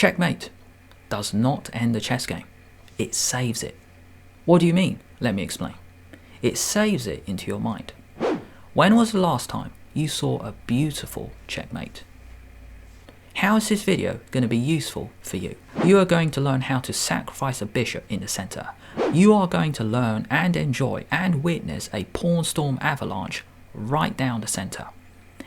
Checkmate does not end the chess game. It saves it. What do you mean? Let me explain. It saves it into your mind. When was the last time you saw a beautiful checkmate? How is this video going to be useful for you? You are going to learn how to sacrifice a bishop in the center. You are going to learn and enjoy and witness a pawn storm avalanche right down the center.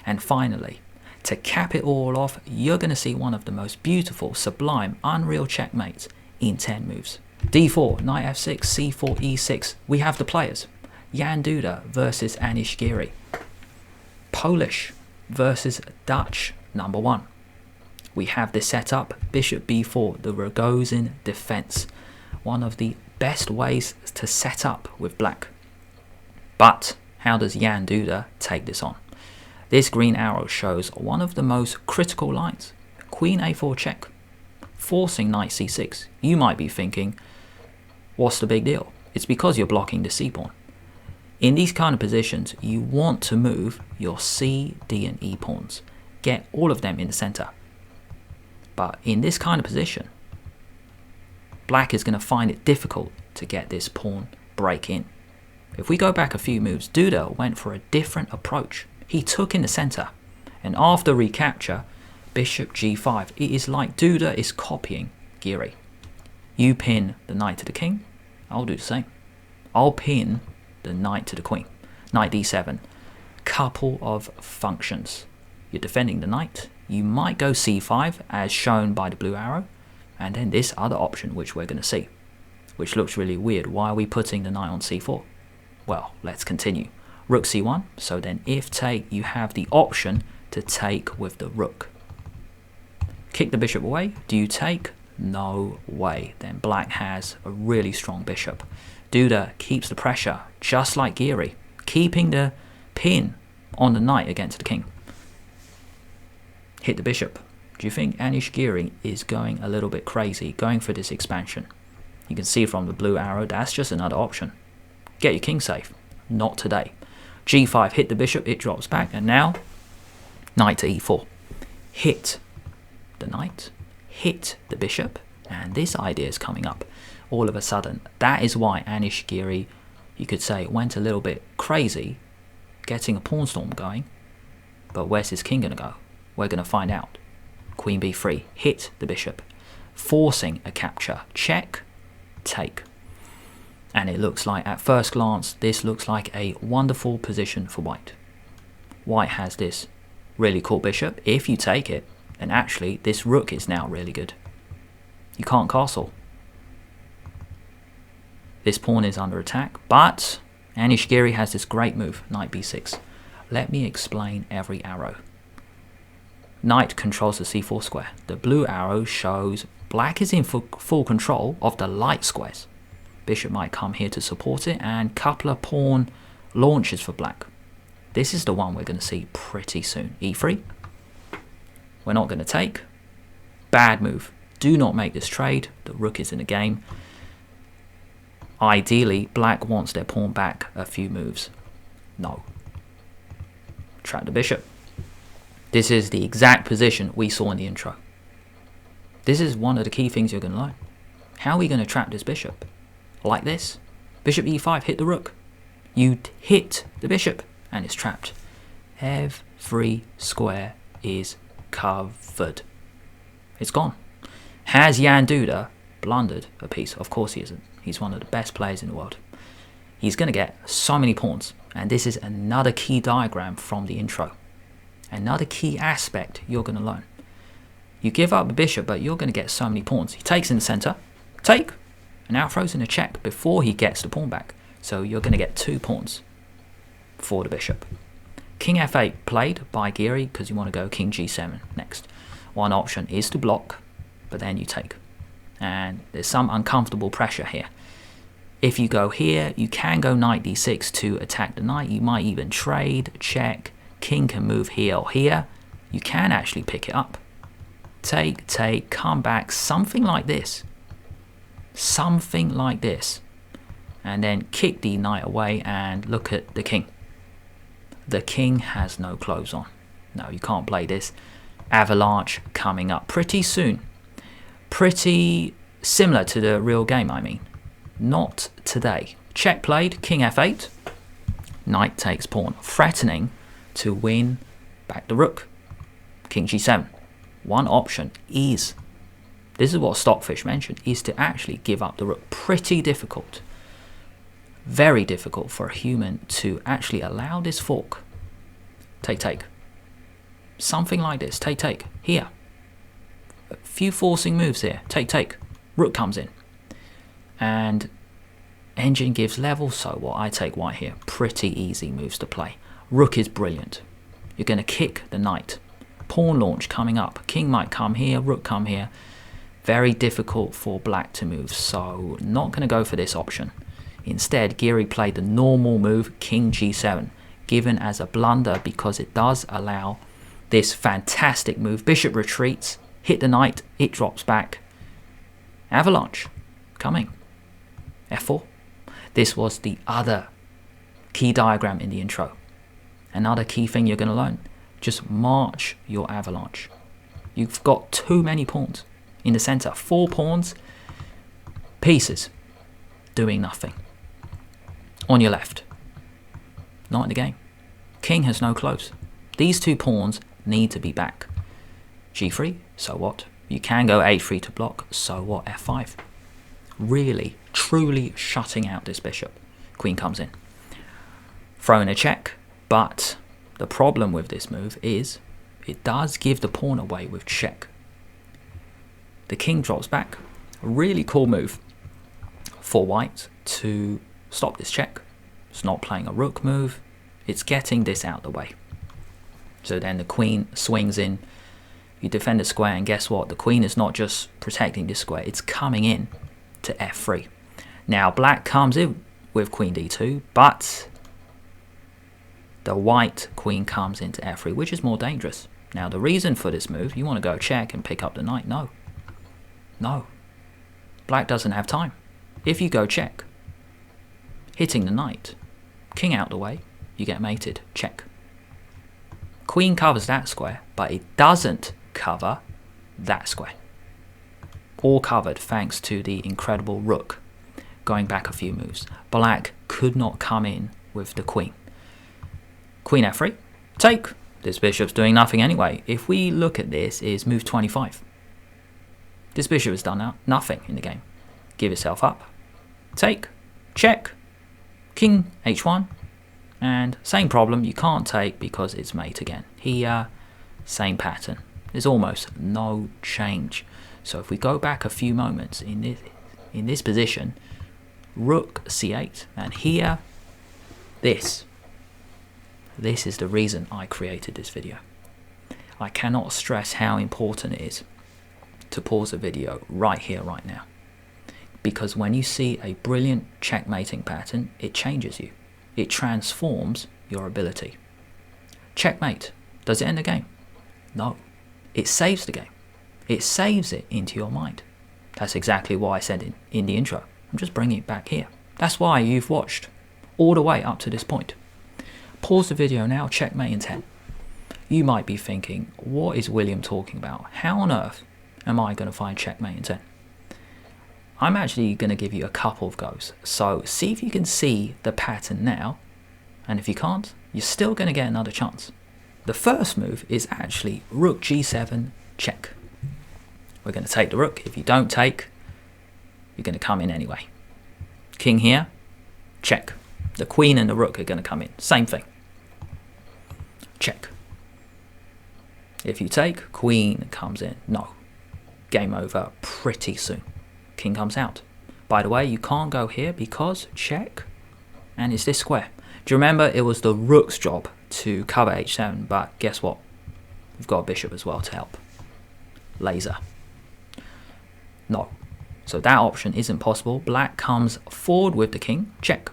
And finally, to cap it all off, you're going to see one of the most beautiful, sublime, unreal checkmates in 10 moves. d4, knight f6, c4, e6. We have the players. Jan Duda versus Anish Giri. Polish versus Dutch #1. We have this set up, bishop b4, the Rogozin defense. One of the best ways to set up with black. But how does Jan Duda take this on? This green arrow shows one of the most critical lines. Queen a4 check, forcing knight c6. You might be thinking, what's the big deal? It's because you're blocking the c pawn. In these kind of positions, you want to move your c, d and e pawns. Get all of them in the center. But in this kind of position, black is going to find it difficult to get this pawn break in. If we go back a few moves, Duda went for a different approach. He took in the center, and after recapture, bishop g5. It is like Duda is copying Giri. You pin the knight to the king, I'll do the same. I'll pin the knight to the queen. Knight d7. Couple of functions. You're defending the knight. You might go c5 as shown by the blue arrow, and then this other option which we're going to see, which looks really weird. Why are we putting the knight on c4? Well, let's continue. Rook c1, so then if take, you have the option to take with the rook. Kick the bishop away. Do you take? No way. Then black has a really strong bishop. Duda keeps the pressure, just like Giri, keeping the pin on the knight against the king. Hit the bishop. Do you think Anish Giri is going a little bit crazy, going for this expansion? You can see from the blue arrow, that's just another option. Get your king safe. Not today. g5, hit the bishop, it drops back, and now, knight to e4. Hit the knight, hit the bishop, and this idea is coming up all of a sudden. That is why Anish Giri, you could say, went a little bit crazy, getting a pawn storm going. But where's his king going to go? We're going to find out. Queen b3, hit the bishop, forcing a capture. Check, take. And it looks like, at first glance, this looks like a wonderful position for white. White has this really cool bishop. If you take it, then actually this rook is now really good. You can't castle. This pawn is under attack, but Anish Giri has this great move, knight b6. Let me explain every arrow. Knight controls the c4 square. The blue arrow shows black is in full control of the light squares. Bishop might come here to support it, and couple of pawn launches for black. This is the one we're going to see pretty soon. e3. We're not going to take. Bad move. Do not make this trade. The rook is in the game. Ideally, black wants their pawn back a few moves. No. Trap the bishop. This is the exact position we saw in the intro. This is one of the key things you're going to learn. How are we going to trap this bishop? Like this. Bishop e5, hit the rook. You hit the bishop and it's trapped. Every square is covered. It's gone. Has Jan Duda blundered a piece? Of course he isn't. He's one of the best players in the world. He's going to get so many pawns. And this is another key diagram from the intro. Another key aspect you're going to learn. You give up the bishop, but you're going to get so many pawns. He takes in the center. Take. And now throws in a check before he gets the pawn back. So you're going to get 2 pawns for the bishop. King f8 played by Giri because you want to go king g7 next. One option is to block, but then you take. And there's some uncomfortable pressure here. If you go here, you can go knight d6 to attack the knight. You might even trade, check. King can move here or here. You can actually pick it up. Take, take, come back, something like this. Something like this. And then kick the knight away and look at the king. The king has no clothes on. No, you can't play this. Avalanche coming up pretty soon. Pretty similar to the real game, I mean. Not today. Check played, king f8. Knight takes pawn, threatening to win back the rook. King g7. One option is, this is what Stockfish mentioned, is to actually give up the rook. Pretty difficult. Very difficult for a human to actually allow this fork. Take, take. Something like this. Take, take. Here. A few forcing moves here. Take, take. Rook comes in. And engine gives level, so what? I take white here. Pretty easy moves to play. Rook is brilliant. You're going to kick the knight. Pawn launch coming up. King might come here, rook come here. Very difficult for black to move, so not going to go for this option. Instead, Geary played the normal move, king g7, given as a blunder because it does allow this fantastic move. Bishop retreats, hit the knight, it drops back. Avalanche coming. f4. This was the other key diagram in the intro. Another key thing you're going to learn. Just march your avalanche. You've got too many pawns in the center. 4 pawns, pieces, doing nothing. On your left. Not in the game. King has no close. These 2 pawns need to be back. g3, so what? You can go a3 to block, so what? f5. Really, truly shutting out this bishop. Queen comes in. Throwing a check, but the problem with this move is it does give the pawn away with check. The king drops back. A really cool move for white to stop this check. It's not playing a rook move. It's getting this out the way. So then the queen swings in. You defend the square, and guess what? The queen is not just protecting this square. It's coming in to f3. Now black comes in with queen d2, but the white queen comes into f3, which is more dangerous. Now the reason for this move, you want to go check and pick up the knight. No. No. Black doesn't have time. If you go check, hitting the knight, king out the way, you get mated. Check. Queen covers that square, but it doesn't cover that square. All covered thanks to the incredible rook. Going back a few moves. Black could not come in with the queen. Queen f3. Take. This bishop's doing nothing anyway. If we look at this, is move 25. This bishop has done nothing in the game. Give yourself up. Take. Check. King h1. And same problem, you can't take because it's mate again. Here, same pattern. There's almost no change. So if we go back a few moments in this position, rook c8, and here, this is the reason I created this video. I cannot stress how important it is to pause a video right here, right now. Because when you see a brilliant checkmating pattern, it changes you. It transforms your ability. Checkmate. Does it end the game? No. It saves the game. It saves it into your mind. That's exactly what I said in the intro. I'm just bringing it back here. That's why you've watched all the way up to this point. Pause the video now, checkmate in 10. You might be thinking, what is William talking about? How on earth am I going to find checkmate in 10? I'm actually going to give you a couple of goes. So see if you can see the pattern now. And if you can't, you're still going to get another chance. The first move is actually rook g7 check. We're going to take the rook. If you don't take, you're going to come in anyway. King here, check. The queen and the rook are going to come in. Same thing. Check. If you take, queen comes in. No. Game over pretty soon. King comes out. By the way, you can't go here because check, and it's this square. Do you remember it was the rook's job to cover h7, but guess what? We've got a bishop as well to help. Laser. No. So that option isn't possible. Black comes forward with the king. Check.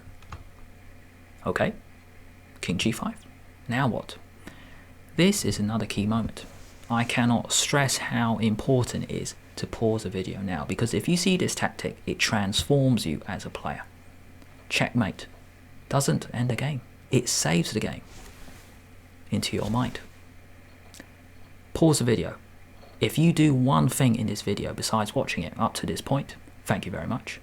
Okay. King g5. Now what? This is another key moment. I cannot stress how important it is to pause the video now, because if you see this tactic, it transforms you as a player. Checkmate doesn't end the game. It saves the game into your mind. Pause the video. If you do one thing in this video besides watching it up to this point, thank you very much.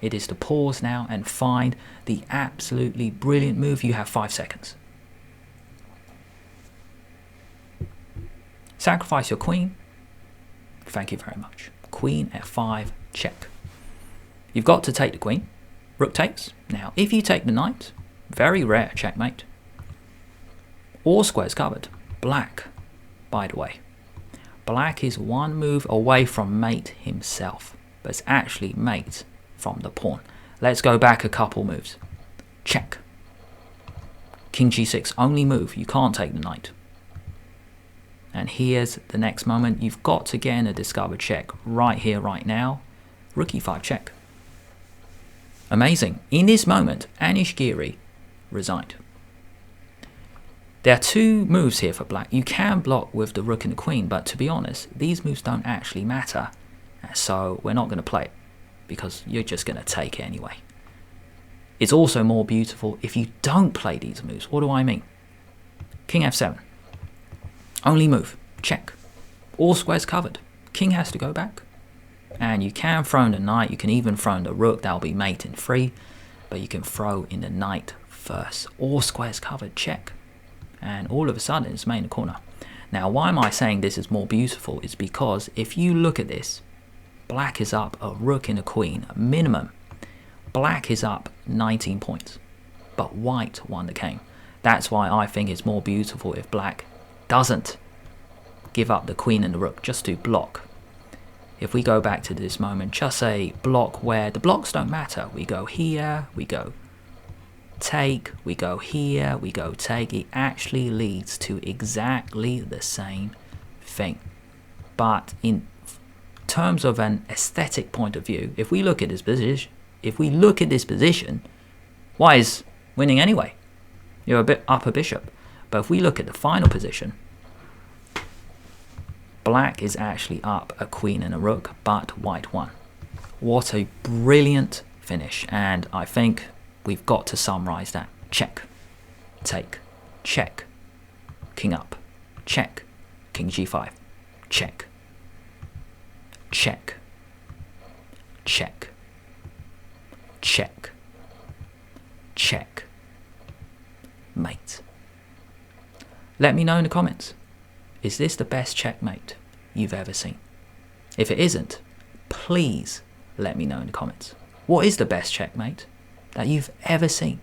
It is to pause now and find the absolutely brilliant move. You have 5 seconds. Sacrifice your queen. Thank you very much. Queen f5, check. You've got to take the queen. Rook takes. Now, if you take the knight, very rare checkmate. All squares covered. Black, by the way. Black is one move away from mate himself, but it's actually mate from the pawn. Let's go back a couple moves. Check. King g6, only move. You can't take the knight. And here's the next moment. You've got to get in a discovered check right here, right now. Rook e5 check. Amazing. In this moment, Anish Giri resigned. There are 2 moves here for black. You can block with the rook and the queen, but to be honest, these moves don't actually matter. So we're not going to play it, because you're just going to take it anyway. It's also more beautiful if you don't play these moves. What do I mean? King f7. Only move. Check. All squares covered. King has to go back. And you can throw in the knight. You can even throw in the rook. That'll be mate in 3. But you can throw in the knight first. All squares covered. Check. And all of a sudden it's mate in the corner. Now, why am I saying this is more beautiful? It's because if you look at this, black is up a rook and a queen, minimum. Black is up 19 points, but white won the game. That's why I think it's more beautiful if black doesn't give up the queen and the rook, just to block. If we go back to this moment, just say block where the blocks don't matter. We go here, we go take, we go here, we go take. It actually leads to exactly the same thing. But in terms of an aesthetic point of view, if we look at this position, white is winning anyway. You're a bit up a bishop. But if we look at the final position, black is actually up a queen and a rook, but white won. What a brilliant finish. And I think we've got to summarize that. Check, take, check, king up, check, king g5, check, check, check, check, check, mate. Let me know in the comments, is this the best checkmate you've ever seen? If it isn't, please let me know in the comments. What is the best checkmate that you've ever seen?